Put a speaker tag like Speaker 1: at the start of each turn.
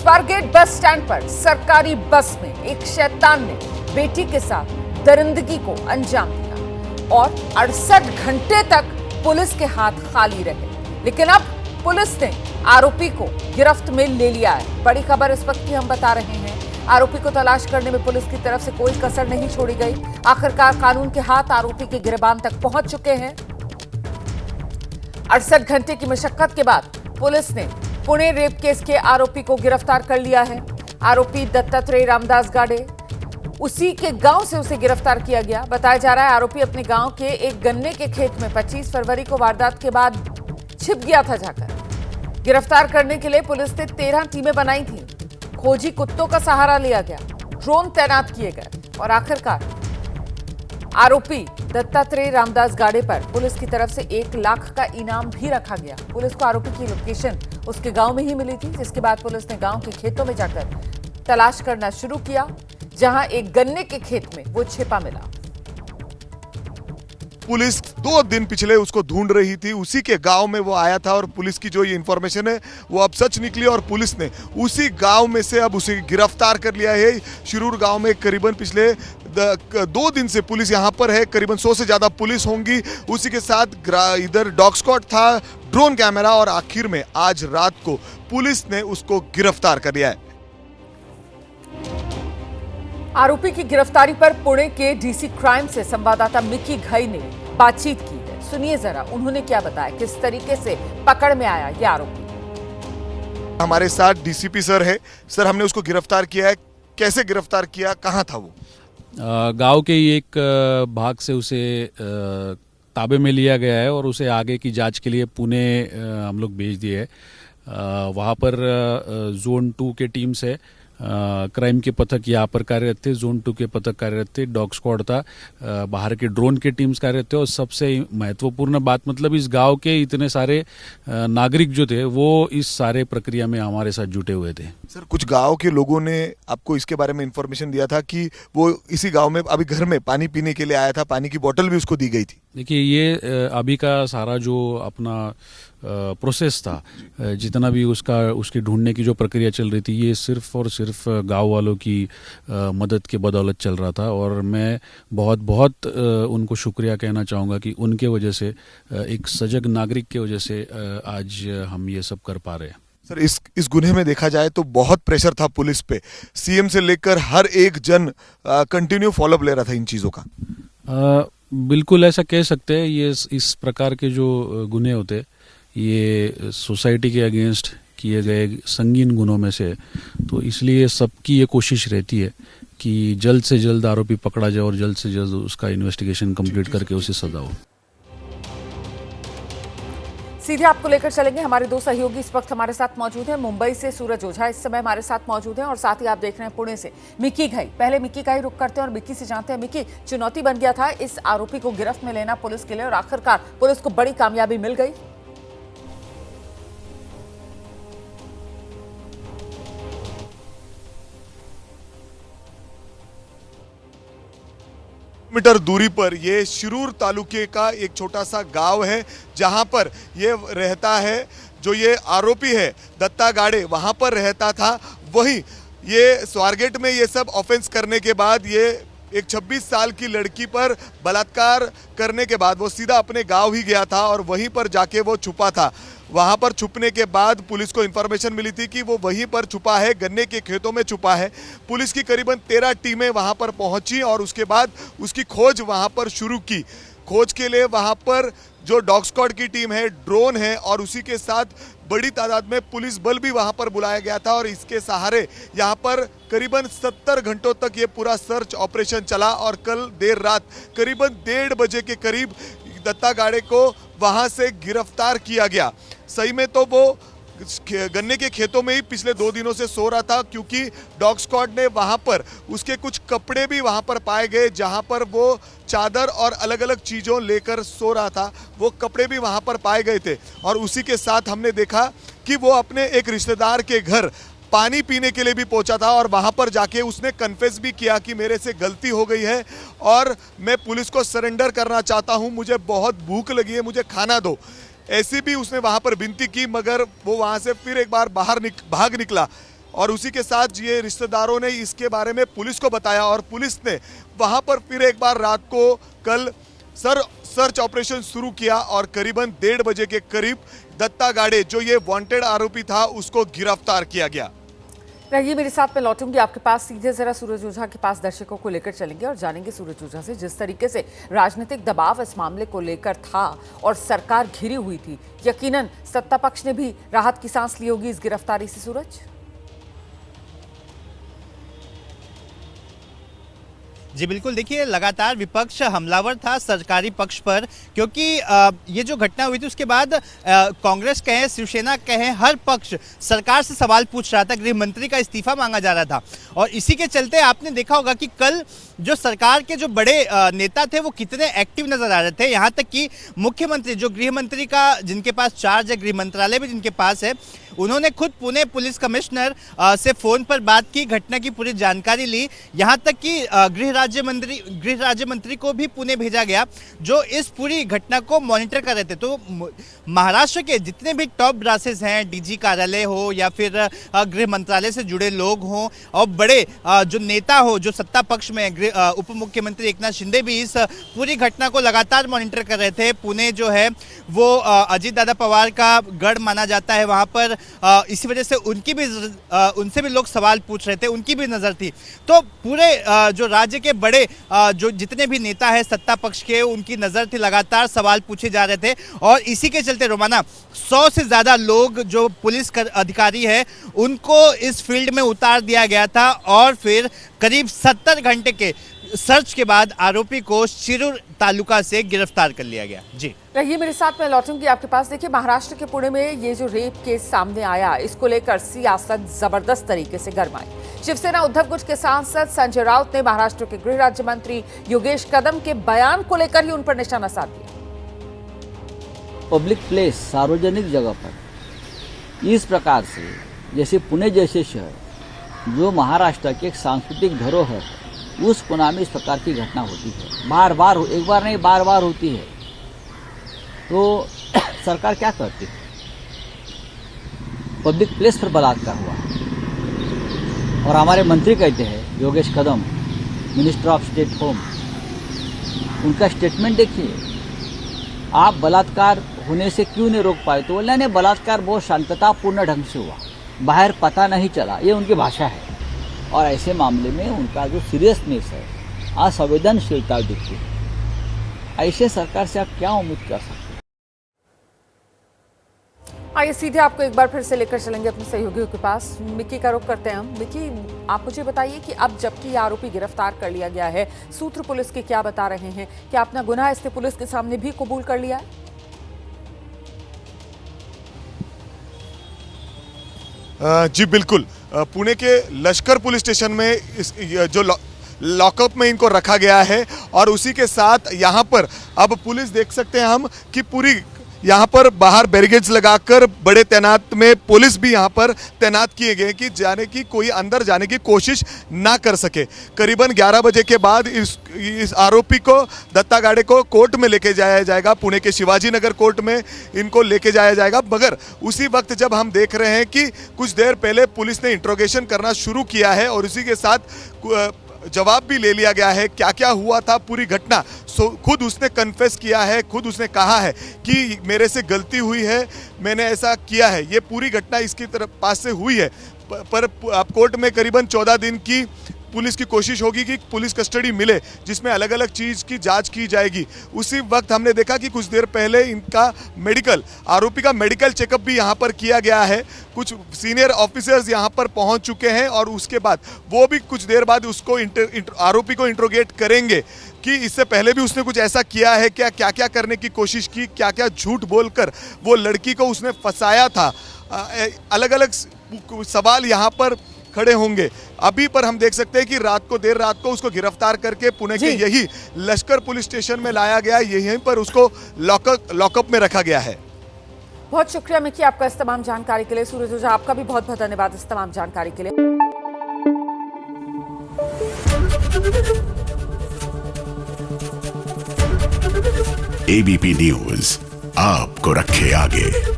Speaker 1: Swargate bus stand पर सरकारी बस में एक शैतान ने बेटी के साथ दरिंदगी को अंजाम दिया और 68 घंटे तक पुलिस के हाथ खाली रहे। लेकिन अब पुलिस ने आरोपी को गिरफ्त में ले लिया है। बड़ी खबर इस वक्त की हम बता रहे हैं। आरोपी को तलाश करने में पुलिस की तरफ से कोई कसर नहीं छोड़ी गई। आखिरकार कानून के हाथ आरोपी के गिरबान तक पहुंच चुके हैं। 68 घंटे की मशक्कत के बाद पुलिस ने पुणे रेप केस के आरोपी को गिरफ्तार कर लिया है। आरोपी दत्तात्रेय रामदास गाड़े, उसी के गांव से उसे गिरफ्तार किया गया। बताया जा रहा है आरोपी अपने गांव के एक गन्ने के खेत में 25 फरवरी को वारदात के बाद छिप गया था। जाकर गिरफ्तार करने के लिए पुलिस ने 13 टीमें बनाई थी। खोजी कुत्तों का सहारा लिया गया, ड्रोन तैनात किए गए और आखिरकार आरोपी दत्तात्रेय रामदास गाड़े पर पुलिस की तरफ से 1 लाख का इनाम भी रखा गया। पुलिस को आरोपी की लोकेशन उसके गांव में ही मिली थी, जिसके बाद पुलिस ने गांव के खेतों में जाकर तलाश करना शुरू किया, जहां एक गन्ने के खेत में वो छिपा मिला।
Speaker 2: पुलिस 2 दिन पिछले उसको ढूंढ रही थी, उसी के गांव में वो आया था और पुलिस की जो ये इंफॉर्मेशन है वो अब सच निकली और पुलिस ने उसी गांव में से अब उसे गिरफ्तार कर लिया है। शिरूर गांव में करीबन पिछले 2 दिन से पुलिस यहाँ पर है। करीबन 100 से ज्यादा पुलिस होंगी। उसी के साथ इधर डॉग स्क्वाड था, ड्रोन कैमरा और आखिर में आज रात को पुलिस ने उसको गिरफ्तार कर लिया है।
Speaker 1: आरोपी की गिरफ्तारी पर पुणे के डीसी क्राइम से संवाददाता मिकी घई ने बातचीत की है। सुनिए जरा उन्होंने क्या बताया, किस तरीके से पकड़ में आया ये आरोपी।
Speaker 2: हमारे साथ डीसीपी सर है। सर, हमने उसको गिरफ्तार किया है, कैसे गिरफ्तार किया, कहाँ था वो?
Speaker 3: गांव के ही एक भाग से उसे ताबे में लिया गया है और उसे आगे की जांच के लिए पुणे हम लोग भेज दिए है। वहाँ पर जोन 2 के टीम से क्राइम के पथक यहाँ पर कार्यरत थे, जोन 2 के पथक कार्यरत थे, डॉग स्क्वाड था, बाहर के ड्रोन के टीम्स कार्यरत थे और सबसे महत्वपूर्ण बात मतलब इस गांव के इतने सारे नागरिक जो थे वो इस सारे प्रक्रिया में हमारे साथ जुटे हुए थे।
Speaker 2: सर, कुछ गांव के लोगों ने आपको इसके बारे में इंफॉर्मेशन दिया था कि वो इसी गांव में अभी घर में पानी पीने के लिए आया था, पानी की बोतल भी उसको दी गई थी।
Speaker 3: देखिए, ये अभी का सारा जो अपना प्रोसेस था, जितना भी उसकी ढूंढने की जो प्रक्रिया चल रही थी, ये सिर्फ और सिर्फ गांव वालों की मदद के बदौलत चल रहा था और मैं बहुत बहुत उनको शुक्रिया कहना चाहूँगा कि उनके वजह से, एक सजग नागरिक के वजह से आज हम ये सब कर पा रहे हैं।
Speaker 2: सर, इस गुन्हे में देखा जाए तो बहुत प्रेशर था पुलिस पे। सीएम से लेकर हर एक जन कंटिन्यू फॉलोअप ले रहा था इन चीज़ों का।
Speaker 3: बिल्कुल ऐसा कह सकते हैं। ये इस प्रकार के जो गुन्हे होते, ये सोसाइटी के अगेंस्ट किए गए संगीन गुनों में से, तो इसलिए सबकी ये कोशिश रहती है कि जल्द से जल्द आरोपी पकड़ा जाए और जल्द से जल्द उसका इन्वेस्टिगेशन कंप्लीट करके उसे सजा हो।
Speaker 1: सीधे आपको लेकर चलेंगे। हमारे 2 सहयोगी इस वक्त हमारे साथ मौजूद हैं। मुंबई से सूरज ओझा इस समय हमारे साथ मौजूद हैं और साथ ही आप देख रहे हैं पुणे से मिकी घई। पहले मिकी का ही रुख करते हैं और मिकी से जानते हैं, मिकी, चुनौती बन गया था इस आरोपी को गिरफ्त में लेना पुलिस के लिए और आखिरकार पुलिस को बड़ी कामयाबी मिल गई।
Speaker 2: मीटर दूरी पर ये शिरूर तालुके का एक छोटा सा गांव है, जहां पर ये रहता है। जो ये आरोपी है दत्ता गाड़े, वहां पर रहता था। वहीं ये स्वारगेट में ये सब ऑफेंस करने के बाद ये एक 26 साल की लड़की पर बलात्कार करने के बाद वो सीधा अपने गांव ही गया था और वहीं पर जाके वो छुपा था। वहां पर छुपने के बाद पुलिस को इंफॉर्मेशन मिली थी कि वो वहीं पर छुपा है, गन्ने के खेतों में छुपा है। पुलिस की करीबन 13 टीमें वहां पर पहुंची और उसके बाद उसकी खोज वहां पर शुरू की। खोज के लिए वहां पर जो डॉग स्क्वाड की टीम है, ड्रोन है और उसी के साथ बड़ी तादाद में पुलिस बल भी वहां पर बुलाया गया था और इसके सहारे यहां पर करीबन 70 घंटों तक ये पूरा सर्च ऑपरेशन चला और कल देर रात करीबन 1:30 बजे के करीब दत्ता गाड़े को वहां से गिरफ्तार किया गया। सही में तो वो गन्ने के खेतों में ही पिछले 2 दिनों से सो रहा था, क्योंकि डॉग स्क्वाड ने वहां पर उसके कुछ कपड़े भी वहां पर पाए गए, जहां पर वो चादर और अलग अलग चीज़ों लेकर सो रहा था। वो कपड़े भी वहां पर पाए गए थे और उसी के साथ हमने देखा कि वो अपने एक रिश्तेदार के घर पानी पीने के लिए भी पहुंचा था और वहां पर जाके उसने कन्फेस भी किया कि मेरे से गलती हो गई है और मैं पुलिस को सरेंडर करना चाहता हूं, मुझे बहुत भूख लगी है, मुझे खाना दो। ऐसी भी उसने वहां पर विनती की, मगर वो वहां से फिर एक बार भाग निकला। और उसी के साथ ये रिश्तेदारों ने इसके बारे में पुलिस को बताया और पुलिस ने वहां पर फिर एक बार रात को कल सर्च ऑपरेशन शुरू किया और करीबन 1:30 बजे के करीब दत्ता गाड़े जो ये वांटेड आरोपी था उसको गिरफ्तार किया गया।
Speaker 1: रहिए मेरे साथ, मैं लौटूंगी आपके पास सीधे। जरा सूरज ओझा के पास दर्शकों को लेकर चलेंगे और जानेंगे सूरज ओझा से जिस तरीके से राजनीतिक दबाव इस मामले को लेकर था और सरकार घिरी हुई थी, यकीनन सत्ता पक्ष ने भी राहत की सांस ली होगी इस गिरफ्तारी से। सूरज
Speaker 4: जी बिल्कुल, देखिए लगातार विपक्ष हमलावर था सरकारी पक्ष पर, क्योंकि ये जो घटना हुई थी उसके बाद कांग्रेस कहें शिवसेना कहें हर पक्ष सरकार से सवाल पूछ रहा था, गृह मंत्री का इस्तीफा मांगा जा रहा था। और इसी के चलते आपने देखा होगा कि कल जो सरकार के जो बड़े नेता थे वो कितने एक्टिव नजर आ रहे थे। यहाँ तक कि मुख्यमंत्री जो गृह मंत्री का जिनके पास चार्ज है, गृह मंत्रालय भी जिनके पास है, उन्होंने खुद पुणे पुलिस कमिश्नर से फोन पर बात की, घटना की पूरी जानकारी ली। यहाँ तक कि गृह राज्य मंत्री को भी पुणे भेजा गया जो इस पूरी घटना को मॉनिटर कर रहे थे। तो महाराष्ट्र के जितने भी टॉप ब्रासेस हैं, डीजी कार्यालय हो या फिर गृह मंत्रालय से जुड़े लोग हों और बड़े जो नेता हो जो सत्ता पक्ष में, उप मुख्यमंत्री एकनाथ शिंदे भी इस पूरी घटना को लगातार मॉनिटर कर रहे थे। पुणे जो है वो अजीत दादा पवार का गढ़ माना जाता है, वहां पर इसी वजह से उनसे भी लोग सवाल पूछ रहे थे, उनकी भी नजर थी। तो पूरे जो राज्य के बड़े जो जितने भी नेता हैं सत्ता पक्ष के, उनकी नजर थी, लगातार सवाल पूछे जा रहे थे। और इसी के चलते रोमाना 100 से ज्यादा लोग जो पुलिस अधिकारी है उनको इस फील्ड में उतार दिया गया था और फिर करीब 70 घंटे के सर्च के बाद आरोपी को शिरूर तालुका से गिरफ्तार कर लिया गया। जी
Speaker 1: रहिए मेरे साथ, मैं लौटूंगी आपके पास। देखिए, महाराष्ट्र के पुणे में ये जो रेप केस सामने आया, इसको लेकर सियासत जबरदस्त तरीके से गरमाई। शिवसेना उद्धव गुट के सांसद संजय राउत ने महाराष्ट्र के गृह राज्य मंत्री योगेश कदम के बयान को लेकर ही उन पर निशाना साध दिया।
Speaker 5: पब्लिक प्लेस, सार्वजनिक जगह पर इस प्रकार से, जैसे पुणे जैसे शहर जो महाराष्ट्र की एक सांस्कृतिक धरोहर है, उस पुणे में इस प्रकार की घटना होती है, बार बार, एक बार नहीं बार बार होती है। तो सरकार क्या करती है? पब्लिक प्लेस पर बलात्कार हुआ और हमारे मंत्री कहते हैं, योगेश कदम, मिनिस्टर ऑफ स्टेट होम, उनका स्टेटमेंट देखिए, आप बलात्कार होने से क्यों नहीं रोक पाए? तो बोलने बलात्कार बहुत शांततापूर्ण ढंग से हुआ, बाहर पता नहीं चला, ये उनकी भाषा है। और ऐसे मामले में उनका जो सीरियसनेस है, असंवेदनशीलता दिखती है, ऐसे सरकार से आप क्या उम्मीद कर सकते हैं?
Speaker 1: आइए सीधे आपको एक बार फिर से लेकर चलेंगे अपने सहयोगियों के पास। मिक्की का रुख करते हैं हम। मिक्की, आप मुझे बताइए कि अब जबकि आरोपी गिरफ्तार कर लिया गया है, सूत्र पुलिस के क्या बता रहे हैं? क्या अपना गुनाह इसने पुलिस के सामने भी कबूल कर लिया है?
Speaker 2: जी बिल्कुल, पुणे के लश्कर पुलिस स्टेशन में जो लॉकअप में इनको रखा गया है और उसी के साथ यहाँ पर अब पुलिस देख सकते हैं हम कि पूरी यहाँ पर बाहर बैरिकेड्स लगाकर बड़े तैनात में पुलिस भी यहाँ पर तैनात किए गए कि कोई अंदर जाने की कोशिश ना कर सके। करीबन 11 बजे के बाद इस आरोपी को, दत्ता गाड़े को कोर्ट में लेके जाया जाएगा, पुणे के शिवाजी नगर कोर्ट में इनको लेके जाया जाएगा। मगर उसी वक्त जब हम देख रहे हैं कि कुछ देर पहले पुलिस ने इंट्रोगेशन करना शुरू किया है और उसी के साथ जवाब भी ले लिया गया है, क्या क्या हुआ था पूरी घटना। खुद उसने कन्फेस किया है, खुद उसने कहा है कि मेरे से गलती हुई है, मैंने ऐसा किया है, ये पूरी घटना इसकी तरफ पास से हुई है। पर अब कोर्ट में करीबन 14 दिन की पुलिस की कोशिश होगी कि पुलिस कस्टडी मिले, जिसमें अलग अलग चीज़ की जांच की जाएगी। उसी वक्त हमने देखा कि कुछ देर पहले इनका आरोपी का मेडिकल चेकअप भी यहाँ पर किया गया है। कुछ सीनियर ऑफिसर्स यहाँ पर पहुँच चुके हैं और उसके बाद वो भी कुछ देर बाद उसको आरोपी को इंट्रोगेट करेंगे कि इससे पहले भी उसने कुछ ऐसा किया है क्या, क्या क्या करने की कोशिश की, क्या क्या झूठ बोलकर वो लड़की को उसने फंसाया था। अलग अलग सवाल यहाँ पर खड़े होंगे। अभी पर हम देख सकते हैं कि देर रात को उसको गिरफ्तार करके पुणे के यही लश्कर पुलिस स्टेशन में लाया गया, यहीं पर उसको लॉकअप में रखा गया है।
Speaker 1: बहुत शुक्रिया मिक्की आपका इस तमाम जानकारी के लिए। सूरज ओझा, आपका भी बहुत बहुत धन्यवाद इस तमाम जानकारी के लिए।
Speaker 6: एबीपी न्यूज आपको रखे आगे।